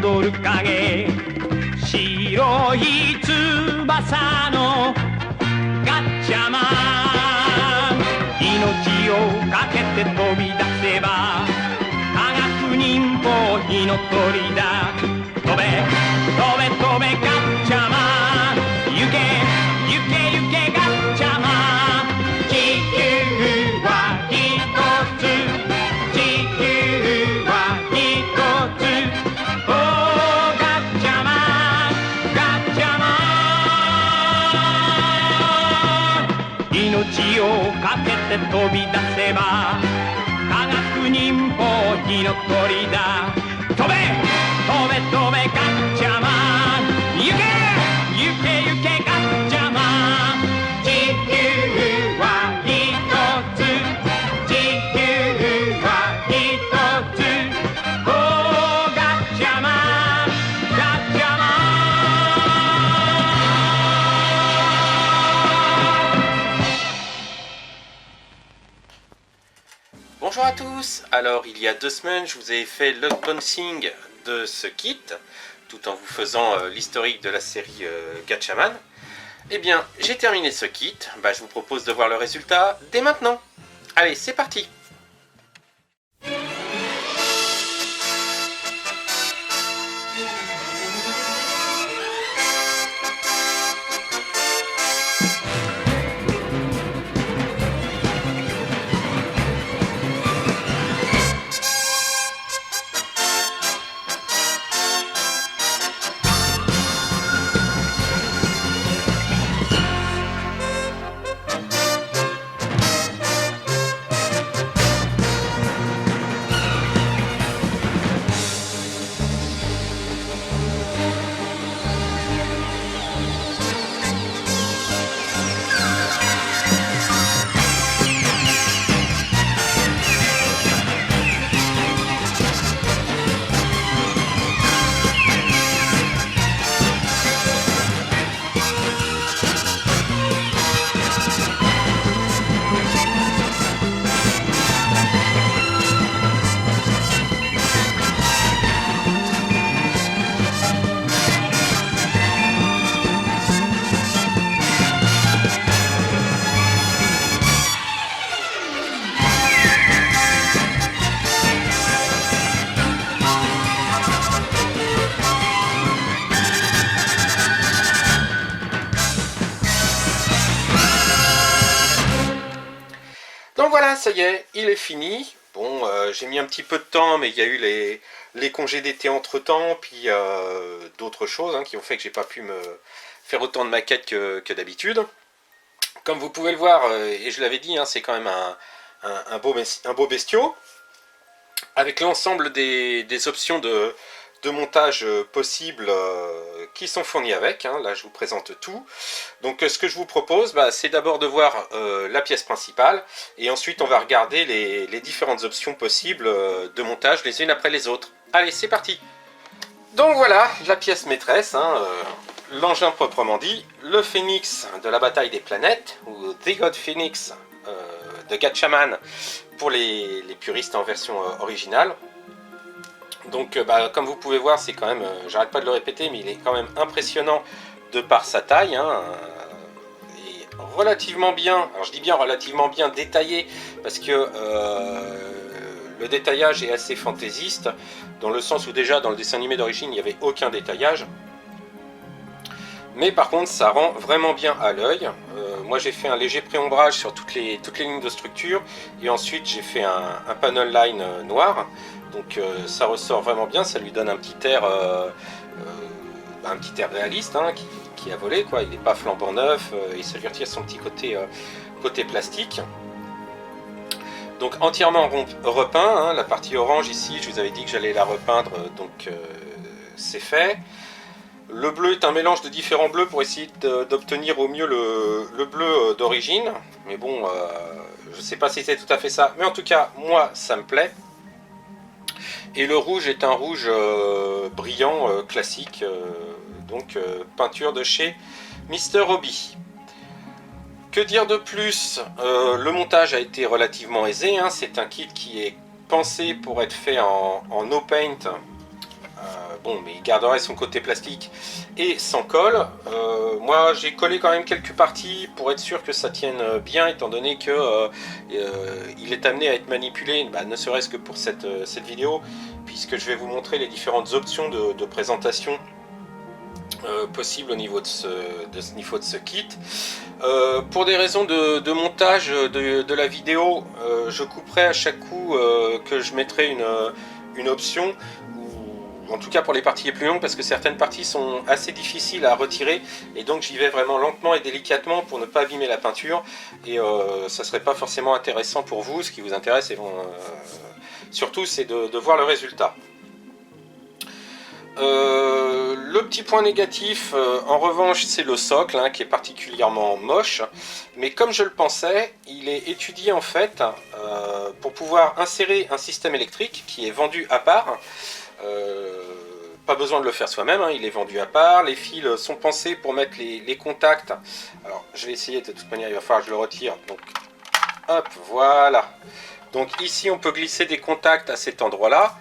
踊る影白い翼のガッチャマン命をかけて飛び出せば科学忍法火の鳥だ飛べ飛べ飛べガッチャマン行け行け行けガッチャマン地球は一つ地球は一つおーガッチャマンガッチャマン命をかけて飛び出せば科学忍法火の鳥だ飛べ飛べ飛べガッチャマン行け行け行けガッチャマン地球は一つ地球は一つおーガッチャマンガッチャマン Bonjour à tous. Alors il y a 2 semaines je vous ai fait l'unboxing de ce kit tout en vous faisant l'historique de la série Gatchaman. Eh bien j'ai terminé ce kit, je vous propose de voir le résultat dès maintenant. Allez c'est parti. Donc voilà, ça y est, il est fini. Bon, j'ai mis un petit peu de temps, mais il y a eu les congés d'été entre temps, puis d'autres choses qui ont fait que j'ai pas pu me faire autant de maquettes que d'habitude. Comme vous pouvez le voir, et je l'avais dit, c'est quand même un beau bestiau, avec l'ensemble des options de montage possibles qui sont fournies avec. Là je vous présente tout. Donc ce que je vous propose, c'est d'abord de voir la pièce principale, et ensuite on va regarder les différentes options possibles de montage les unes après les autres. Allez c'est parti. Donc voilà la pièce maîtresse, l'engin proprement dit, le Phénix de la bataille des planètes, ou The God Phoenix de Gatchaman pour les puristes en version originale. Donc comme vous pouvez voir, c'est quand même, j'arrête pas de le répéter, mais il est quand même impressionnant de par sa taille, et relativement bien, alors je dis bien relativement bien détaillé, parce que le détaillage est assez fantaisiste, dans le sens où déjà dans le dessin animé d'origine il n'y avait aucun détaillage. Mais par contre ça rend vraiment bien à l'œil. Moi j'ai fait un léger pré-ombrage sur toutes les lignes de structure, et ensuite j'ai fait un panel line noir. Donc ça ressort vraiment bien, ça lui donne un petit air réaliste qui a volé, quoi. Il n'est pas flambant neuf, et ça lui retire son petit côté plastique. Donc entièrement repeint, la partie orange ici, je vous avais dit que j'allais la repeindre, donc c'est fait. Le bleu est un mélange de différents bleus pour essayer d'obtenir au mieux le bleu d'origine. Mais bon, je ne sais pas si c'est tout à fait ça, mais en tout cas, moi, ça me plaît. Et le rouge est un rouge brillant, classique, donc peinture de chez Mr. Hobby. Que dire de plus? Le montage a été relativement aisé, c'est un kit qui est pensé pour être fait en no paint Bon, mais il garderait son côté plastique et sans colle. Moi, j'ai collé quand même quelques parties pour être sûr que ça tienne bien, étant donné que il est amené à être manipulé, bah, ne serait-ce que pour cette vidéo, puisque je vais vous montrer les différentes options de présentation possibles au niveau de ce kit. Pour des raisons de montage de la vidéo, je couperai à chaque coup que je mettrai une option, ou en tout cas pour les parties les plus longues, parce que certaines parties sont assez difficiles à retirer, et donc j'y vais vraiment lentement et délicatement pour ne pas abîmer la peinture, et ça serait pas forcément intéressant pour vous. Ce qui vous intéresse surtout, c'est de voir le résultat. Le petit point négatif, en revanche, c'est le socle, hein, qui est particulièrement moche, mais comme je le pensais, il est étudié en fait pour pouvoir insérer un système électrique qui est vendu à part. Pas besoin de le faire soi-même, hein, il est vendu à part. Les fils sont pensés pour mettre les contacts. Alors je vais essayer, de toute manière il va falloir que je le retire. Donc hop, voilà. Donc ici on peut glisser des contacts à cet endroit là,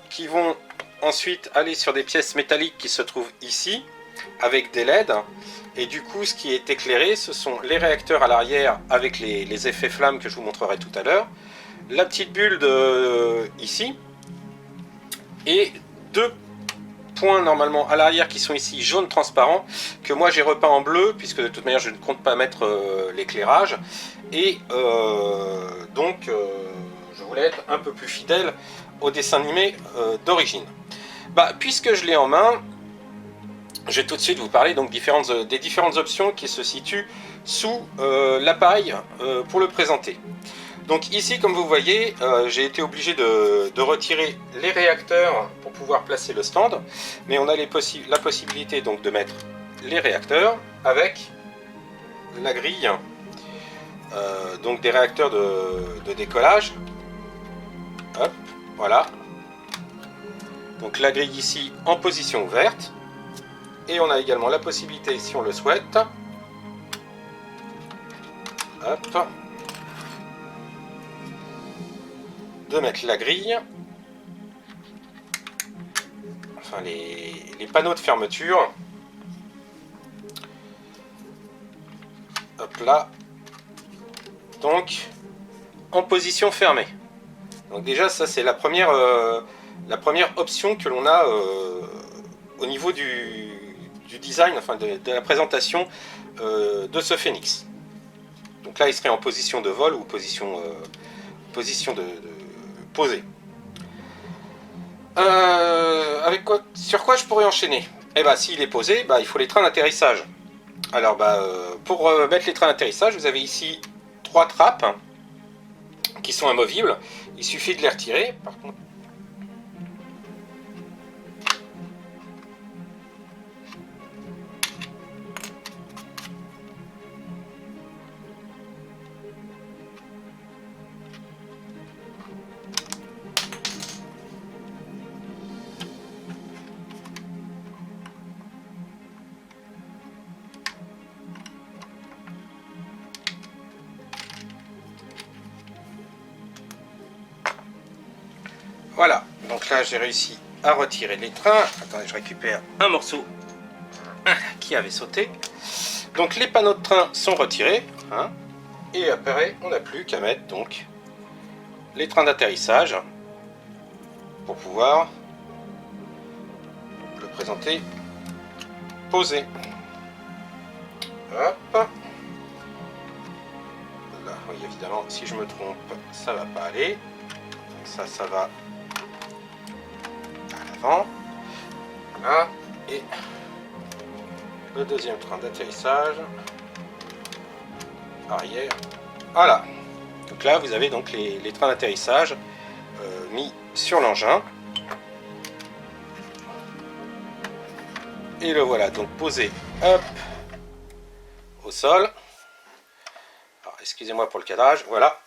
qui vont ensuite aller sur des pièces métalliques qui se trouvent ici, avec des LED. Et du coup, ce qui est éclairé, ce sont les réacteurs à l'arrière avec les effets flammes que je vous montrerai tout à l'heure. La petite bulle ici. Et deux points normalement à l'arrière qui sont ici jaune transparent, que moi j'ai repeint en bleu, puisque de toute manière je ne compte pas mettre l'éclairage. Et donc, je voulais être un peu plus fidèle au dessin animé d'origine. Bah, puisque je l'ai en main, je vais tout de suite vous parler donc des différentes options qui se situent sous l'appareil pour le présenter. Donc ici, comme vous voyez, j'ai été obligé de retirer les réacteurs pour pouvoir placer le stand, mais on a la possibilité donc de mettre les réacteurs avec la grille, donc des réacteurs de décollage. Hop, voilà. Donc la grille ici en position ouverte, et on a également la possibilité, si on le souhaite, hop, de mettre la grille, enfin les panneaux de fermeture, hop là, donc en position fermée. Donc déjà ça c'est la première option que l'on a au niveau du design, enfin de la présentation de ce Phénix. Donc là il serait en position de vol ou position de posée. Sur quoi je pourrais enchaîner? Eh bien s'il est posé, il faut les trains d'atterrissage. Alors pour mettre les trains d'atterrissage, vous avez ici 3 trappes qui sont amovibles. Il suffit de les retirer. Par contre, voilà, donc là j'ai réussi à retirer les trains. Attendez, je récupère un morceau qui avait sauté. Donc les panneaux de train sont retirés, hein, et après on n'a plus qu'à mettre donc les trains d'atterrissage pour pouvoir le présenter posé. Hop. Là, oui, évidemment, si je me trompe, ça va pas aller. Donc ça va à l'avant. Voilà. Et le deuxième train d'atterrissage arrière. Voilà. Donc là, vous avez donc les trains d'atterrissage mis sur l'engin. Et le voilà donc posé, hop, au sol. Alors, excusez-moi pour le cadrage, voilà.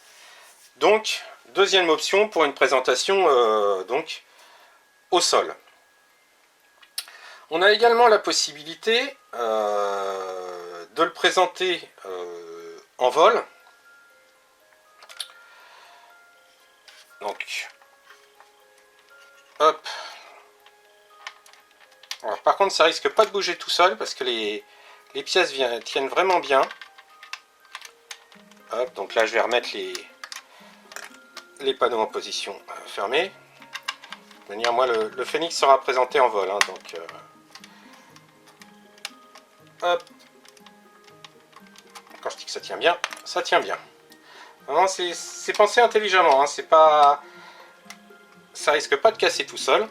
Donc, deuxième option pour une présentation donc au sol. On a également la possibilité de le présenter en vol. Donc, hop, Alors, par contre, ça risque pas de bouger tout seul parce que les pièces tiennent vraiment bien. Hop, donc là, je vais remettre les panneaux en position fermée. De manière, moi, le Phoenix sera présenté en vol. Hein, donc, hop. Quand je dis que ça tient bien, ça tient bien. Vraiment, c'est pensé intelligemment. Hein, c'est pas, ça risque pas de casser tout seul.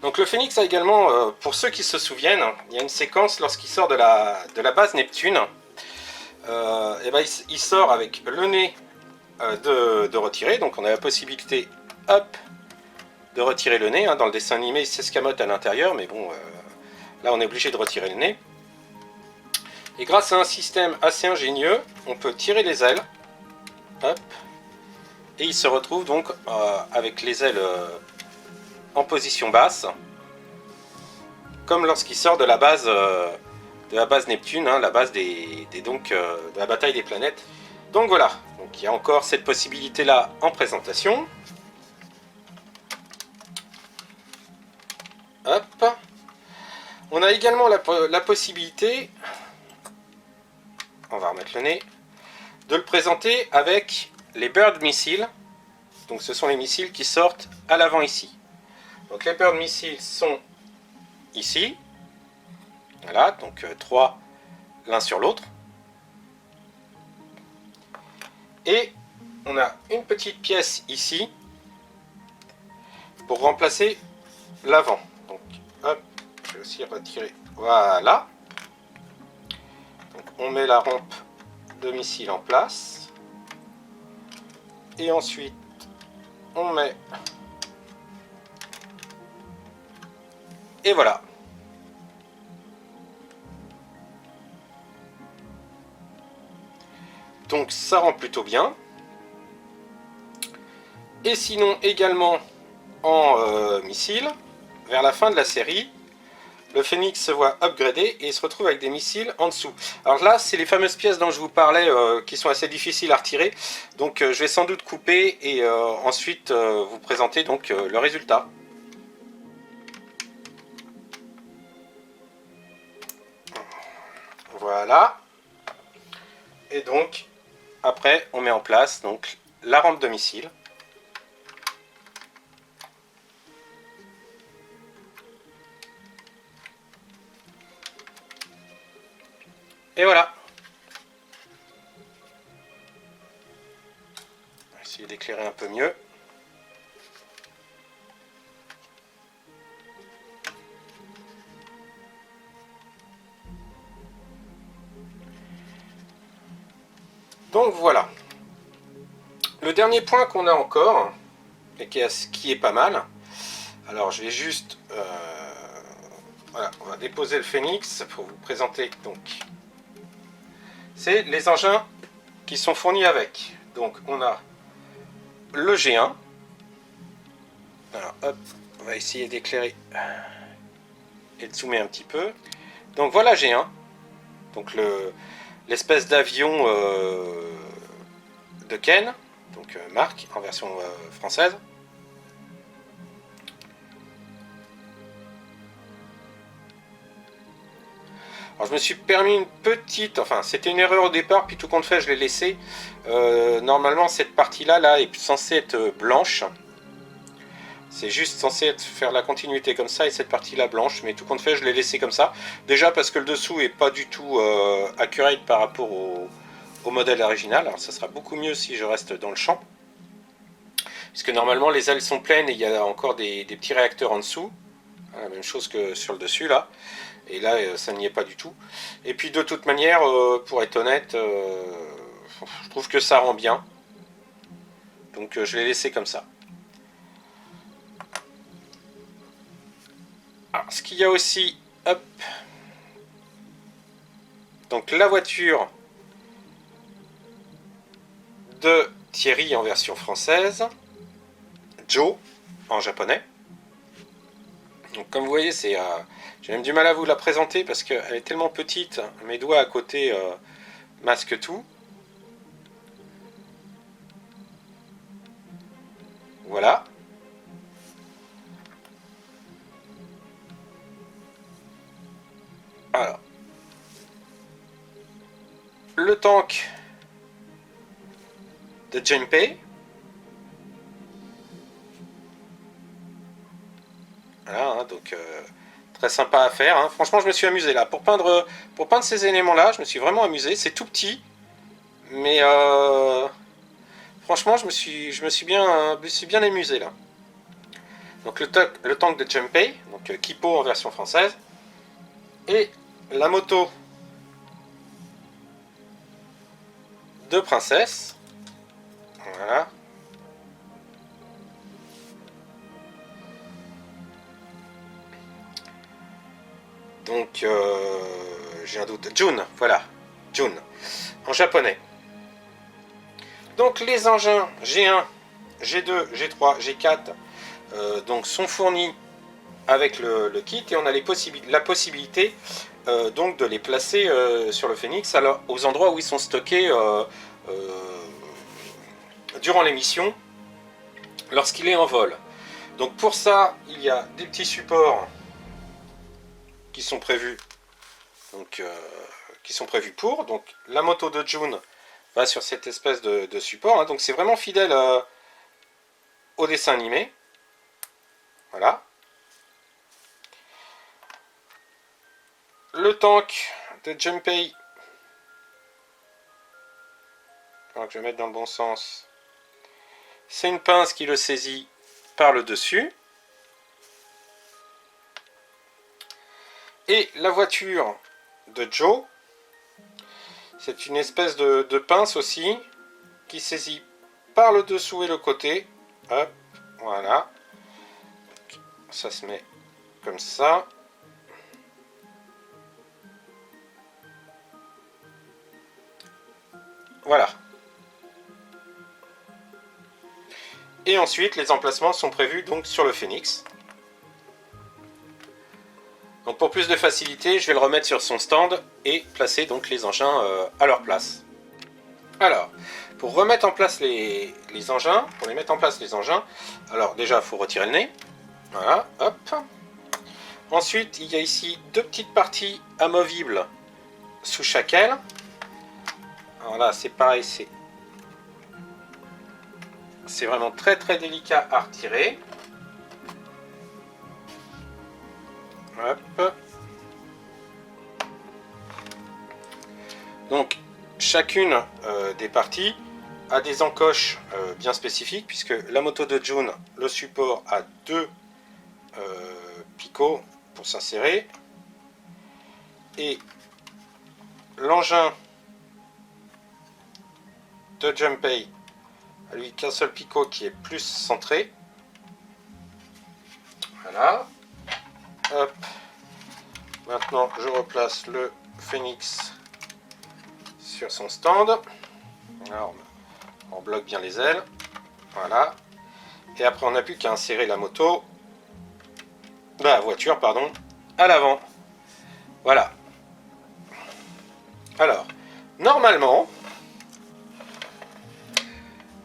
Donc le Phoenix a également, pour ceux qui se souviennent, il y a une séquence lorsqu'il sort de la base Neptune. Et ben, il sort avec le nez de retirer. Donc on a la possibilité, hop, de retirer le nez. Hein. Dans le dessin animé, il s'escamote à l'intérieur, mais bon, là on est obligé de retirer le nez. Et grâce à un système assez ingénieux, on peut tirer les ailes. Hop, et il se retrouve donc avec les ailes en position basse, comme lorsqu'il sort de la base Neptune, hein, la base de la bataille des planètes. Donc voilà, donc il y a encore cette possibilité là en présentation. Hop. On a également la possibilité, on va remettre le nez, de le présenter avec les Bird missiles. Donc ce sont les missiles qui sortent à l'avant ici. Donc les Bird missiles sont ici. Voilà, donc 3 l'un sur l'autre. Et on a une petite pièce ici pour remplacer l'avant. Donc hop, je vais aussi retirer. Voilà. Donc on met la rampe de missile en place. Et ensuite on met. Et voilà. Donc ça rend plutôt bien. Et sinon également en missile, vers la fin de la série, le Phoenix se voit upgradé et il se retrouve avec des missiles en dessous. Alors là, c'est les fameuses pièces dont je vous parlais qui sont assez difficiles à retirer. Donc je vais sans doute couper et ensuite vous présenter donc le résultat. Voilà. Et donc, après, on met en place donc la rampe de missile. Et voilà. On va essayer d'éclairer un peu mieux. Donc voilà. Le dernier point qu'on a encore, et qui est pas mal, alors je vais juste... voilà, on va déposer le Phoenix pour vous présenter donc... C'est les engins qui sont fournis avec. Donc on a le G1. Alors hop, on va essayer d'éclairer et de zoomer un petit peu. Donc voilà G1. Donc l'espèce d'avion de Ken, donc Mark en version française. Alors je me suis permis une petite, enfin c'était une erreur au départ, puis tout compte fait je l'ai laissé. Normalement cette partie-là là, est censée être blanche. C'est juste censé faire la continuité comme ça et cette partie-là blanche, mais tout compte fait je l'ai laissé comme ça. Déjà parce que le dessous est pas du tout accurate par rapport au modèle original. Alors ça sera beaucoup mieux si je reste dans le champ. Puisque normalement les ailes sont pleines et il y a encore des petits réacteurs en dessous. La même chose que sur le dessus là. Et là, ça n'y est pas du tout. Et puis de toute manière, pour être honnête, je trouve que ça rend bien. Donc je l'ai laissé comme ça. Alors, ce qu'il y a aussi, hop. Donc la voiture de Thierry en version française. Joe en japonais. Donc comme vous voyez, c'est... j'ai même du mal à vous la présenter parce qu'elle est tellement petite, mes doigts à côté masquent tout. Voilà. le tank de Junpei. Voilà, hein, donc très sympa à faire. Hein. Franchement, je me suis amusé là. Pour peindre ces éléments-là, je me suis vraiment amusé. C'est tout petit, mais franchement, je me suis bien amusé là. Donc le tank de Junpei, donc Kippo en version française, et la moto de Princesse. Voilà. Donc, j'ai un doute. Jun, voilà. Jun, en japonais. Donc, les engins G1, G2, G3, G4 donc, sont fournis avec le kit et on a la possibilité donc de les placer sur le Phoenix alors, aux endroits où ils sont stockés durant l'émission lorsqu'il est en vol. Donc, pour ça, il y a des petits supports qui sont prévus pour. Donc la moto de Jun va sur cette espèce de support. Hein. Donc c'est vraiment fidèle au dessin animé. Voilà. Le tank de Junpei. Alors que je vais mettre dans le bon sens. C'est une pince qui le saisit par le dessus. Et la voiture de Joe, c'est une espèce de pince aussi, qui saisit par le dessous et le côté. Hop, voilà. Ça se met comme ça. Voilà. Et ensuite, les emplacements sont prévus donc sur le Phoenix. Donc pour plus de facilité, je vais le remettre sur son stand et placer donc les engins à leur place. Alors, pour remettre en place les engins, alors déjà il faut retirer le nez. Voilà, hop. Ensuite, il y a ici deux petites parties amovibles sous chaque aile. Alors là, c'est pareil, c'est vraiment très très délicat à retirer. Hop. Donc chacune des parties a des encoches bien spécifiques puisque la moto de Jun, le support a deux picots pour s'insérer et l'engin de Junpei a lui qu'un seul picot qui est plus centré. Voilà. Hop. Maintenant, je replace le Phoenix sur son stand. Alors, on bloque bien les ailes. Voilà. Et après, on n'a plus qu'à insérer la voiture, pardon, à l'avant. Voilà. Alors, normalement,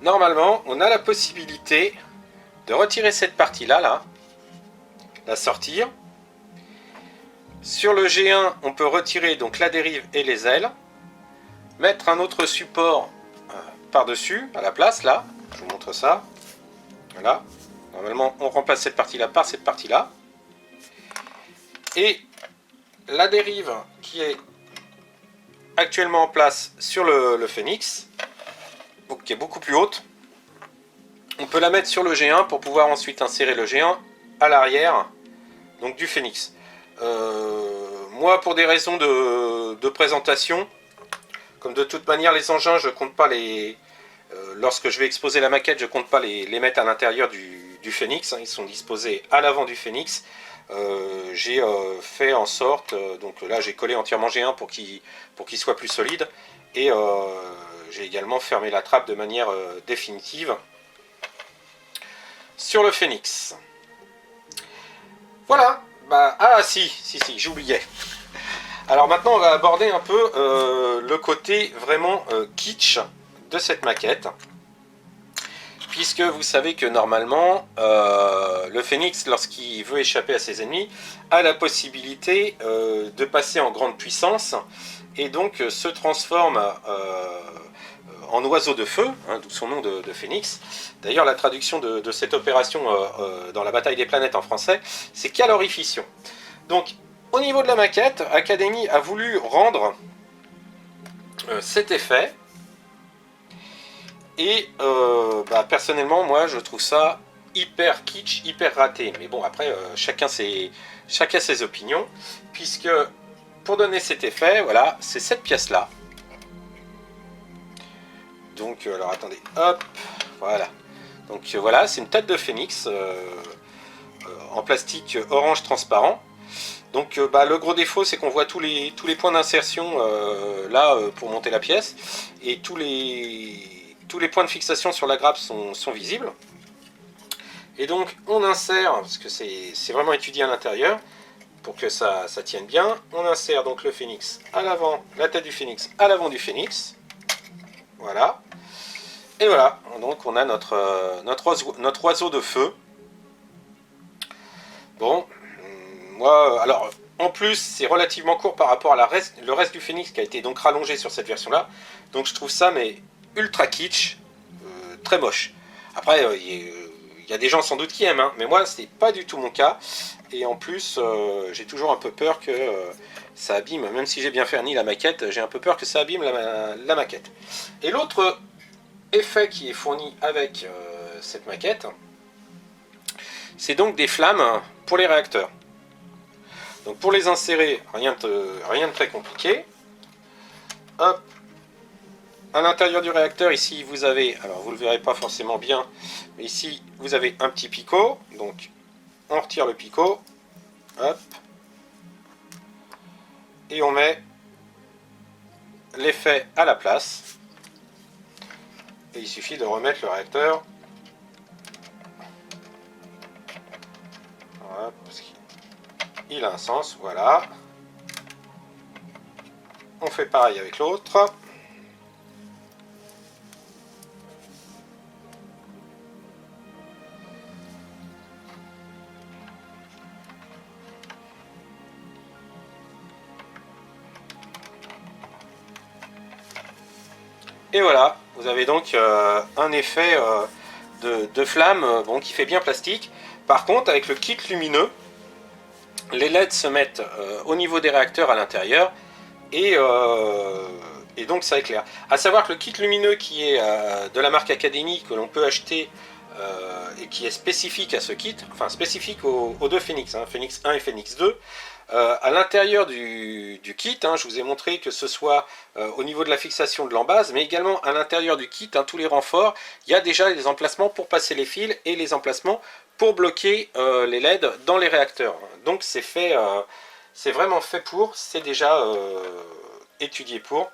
on a la possibilité de retirer cette partie-là, la sortir. Sur le G1, on peut retirer donc la dérive et les ailes, mettre un autre support par-dessus, à la place, là. Je vous montre ça. Voilà. Normalement, on remplace cette partie-là par cette partie-là. Et la dérive qui est actuellement en place sur le Phoenix, qui est beaucoup plus haute, on peut la mettre sur le G1 pour pouvoir ensuite insérer le G1 à l'arrière donc du Phoenix. Moi, pour des raisons de présentation, comme de toute manière les engins, je compte pas lorsque je vais exposer la maquette, je compte pas les mettre à l'intérieur du Phoenix, hein, ils sont disposés à l'avant du Phoenix. J'ai fait en sorte, donc là j'ai collé entièrement G1 pour qu'il soit plus solide, et j'ai également fermé la trappe de manière définitive sur le Phoenix. Voilà. Si, j'oubliais. Alors maintenant, on va aborder un peu le côté vraiment kitsch de cette maquette. puisque vous savez que normalement, le phénix, lorsqu'il veut échapper à ses ennemis, a la possibilité de passer en grande puissance, et donc se transforme en oiseau de feu, hein, d'où son nom de phénix. D'ailleurs, la traduction de cette opération dans la bataille des planètes en français, c'est calorification. Donc, au niveau de la maquette, Academy a voulu rendre cet effet. Et personnellement, moi, je trouve ça hyper kitsch, hyper raté. Mais bon, après, chacun ses opinions. Puisque, pour donner cet effet, voilà, c'est cette pièce-là. Donc, alors attendez, hop, voilà. Donc voilà, c'est une tête de phénix en plastique orange transparent. Donc le gros défaut, c'est qu'on voit tous les points d'insertion là pour monter la pièce, et tous les points de fixation sur la grappe sont visibles. Et donc on insère, parce que c'est vraiment étudié à l'intérieur, pour que ça tienne bien, on insère donc le phénix à l'avant, la tête du phénix à l'avant du phénix. Voilà. Et voilà, donc on a notre oiseau de feu. Bon, moi, alors, en plus, c'est relativement court par rapport à le reste du phénix qui a été donc rallongé sur cette version-là. Donc je trouve ça, mais ultra kitsch, très moche. Après, il y a des gens sans doute qui aiment, hein, mais moi, c'est pas du tout mon cas. Et en plus, j'ai toujours un peu peur que ça abîme, même si j'ai bien ferni la maquette, j'ai un peu peur que ça abîme la maquette. Et l'autre effet qui est fourni avec cette maquette, c'est donc des flammes pour les réacteurs. Donc pour les insérer, rien de très compliqué. Hop. À l'intérieur du réacteur, ici vous avez, alors vous ne le verrez pas forcément bien, mais ici vous avez un petit picot. Donc on retire le picot. Hop. Et on met l'effet à la place. Et il suffit de remettre le réacteur. Voilà, parce qu'il a un sens, voilà. On fait pareil avec l'autre. Et voilà, vous avez donc un effet de flamme bon, qui fait bien plastique. Par contre, avec le kit lumineux, les LED se mettent au niveau des réacteurs à l'intérieur et donc ça éclaire. A savoir que le kit lumineux qui est de la marque Academy, que l'on peut acheter et qui est spécifique à ce kit, enfin spécifique aux deux Phénix, hein, Phénix 1 et Phénix 2, à l'intérieur du kit, hein, je vous ai montré que ce soit au niveau de la fixation de l'embase, mais également à l'intérieur du kit, hein, tous les renforts, il y a déjà les emplacements pour passer les fils et les emplacements pour bloquer les LED dans les réacteurs. Donc c'est fait, c'est vraiment fait pour, c'est déjà étudié pour.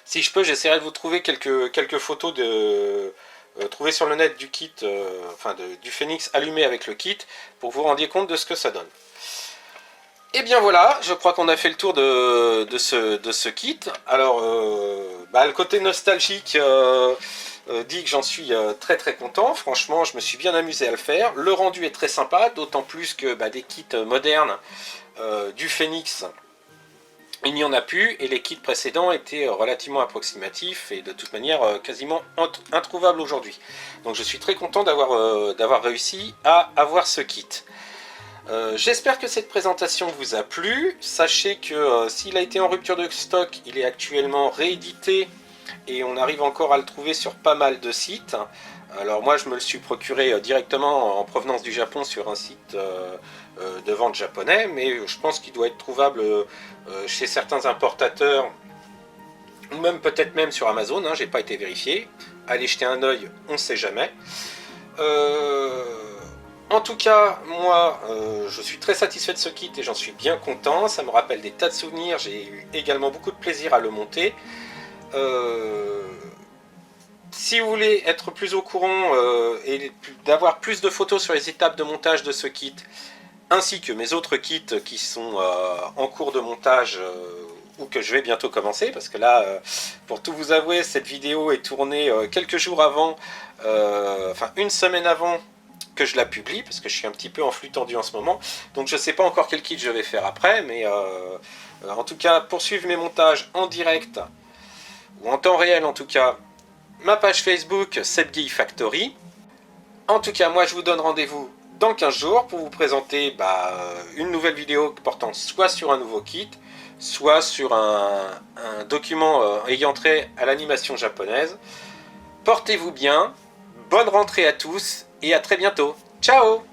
Si je peux, j'essaierai de vous trouver quelques photos trouvées sur le net du kit, du Phénix allumé avec le kit, pour que vous vous rendiez compte de ce que ça donne. Et bien voilà, je crois qu'on a fait le tour de ce kit. Alors, le côté nostalgique dit que j'en suis très très content. Franchement, je me suis bien amusé à le faire. Le rendu est très sympa, d'autant plus que des kits modernes du Phénix, il n'y en a plus, et les kits précédents étaient relativement approximatifs et de toute manière quasiment introuvables aujourd'hui. Donc je suis très content d'avoir réussi à avoir ce kit. J'espère que cette présentation vous a plu. Sachez que s'il a été en rupture de stock, il est actuellement réédité et on arrive encore à le trouver sur pas mal de sites. Alors moi je me le suis procuré directement en provenance du Japon sur un site de vente japonais, mais je pense qu'il doit être trouvable chez certains importateurs ou même peut-être même sur Amazon, hein, j'ai pas été vérifié. Allez jeter un œil, on ne sait jamais. En tout cas, moi, je suis très satisfait de ce kit et j'en suis bien content. Ça me rappelle des tas de souvenirs. J'ai eu également beaucoup de plaisir à le monter. Si vous voulez être plus au courant et d'avoir plus de photos sur les étapes de montage de ce kit, ainsi que mes autres kits qui sont en cours de montage ou que je vais bientôt commencer, parce que là, pour tout vous avouer, cette vidéo est tournée quelques jours avant, enfin une semaine avant que je la publie, parce que je suis un petit peu en flux tendu en ce moment, donc je ne sais pas encore quel kit je vais faire après, mais en tout cas, pour suivre mes montages en direct, ou en temps réel en tout cas, ma page Facebook, SebGuy_Factory. En tout cas, moi je vous donne rendez-vous dans 15 jours pour vous présenter une nouvelle vidéo portant soit sur un nouveau kit, soit sur un document ayant trait à l'animation japonaise. Portez-vous bien, bonne rentrée à tous et à très bientôt. Ciao!